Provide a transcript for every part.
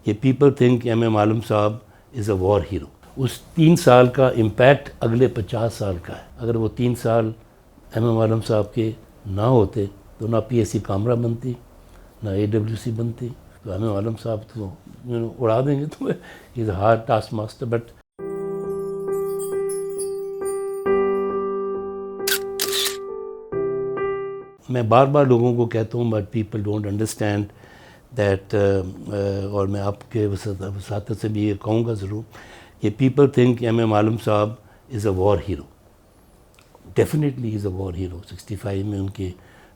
یہ people think M M Alam Sahab is a war hero. اس 3 سال کا امپیکٹ اگلے 50 سال کا ہے. اگر وہ 3 سال ایم ایم عالم صاحب کے نہ ہوتے تو نہ پی ایس سی کامرا بنتی نہ اے ڈبلیو سی بنتی. تو ایم ایم عالم صاحب تو اڑا دیں گے تو is a hard task master. But میں بار بار لوگوں کو کہتا ہوں but people don't understand that, اور میں آپ کے وساطت سے بھی یہ کہوں گا ضرور کہ people think M M Alam Sahab is a war hero. Definitely is a war hero. 65 میں ان کے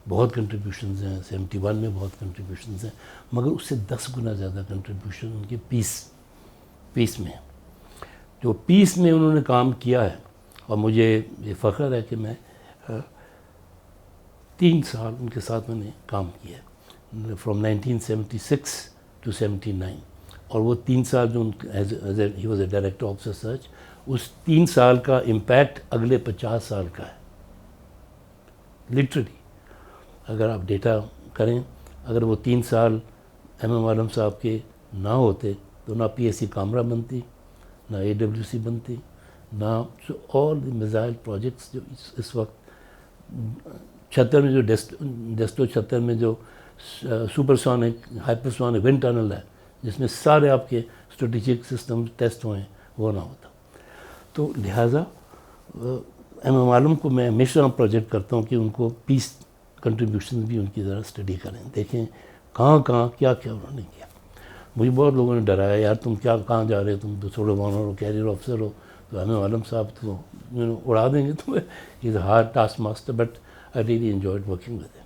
بہت کنٹریبیوشنز ہیں، 71 میں بہت کنٹریبیوشنز ہیں، مگر اس سے 10 گنا زیادہ کنٹریبیوشن ان کے پیس میں ہے. جو پیس میں انہوں نے کام کیا ہے، اور مجھے یہ فخر ہے کہ میں 3 سال ان کے ساتھ میں نے کام کیا ہے، فرام 1976 ٹو 79. اور وہ 3 سال جو he was a director of research, اس 3 سال کا امپیکٹ اگلے 50 سال کا ہے. لٹرلی اگر آپ ڈیٹا کریں، اگر وہ 3 سال ایم ایم عالم صاحب کے نہ ہوتے تو نہ پی ایس سی کامرا بنتی نہ اے ڈبلیو سی بنتی، نہ آل دی میزائل پروجیکٹس جو اس وقت 76 میں جو ڈیسٹو 76 میں جو supersonic hypersonic wind tunnel ہے، جس میں سارے آپ کے اسٹریٹجک سسٹم ٹیسٹ ہوئے ہیں، وہ نہ ہوتا. تو لہٰذا ایم ایم عالم کو میں ہمیشہ پروجیکٹ کرتا ہوں کہ ان کو پیس کنٹریبیوشن بھی ان کی ذرا اسٹڈی کریں، دیکھیں کہاں کیا انہوں نے کیا. مجھے بہت لوگوں نے ڈرایا، یار تم کہاں جا رہے ہو، تم تو تھوڑے وانر ہو، کیریئر آفیسر ہو. تو ایم ایم عالم صاحب تو اڑا دیں گے تو is a hard task master. But I really enjoyed working with him.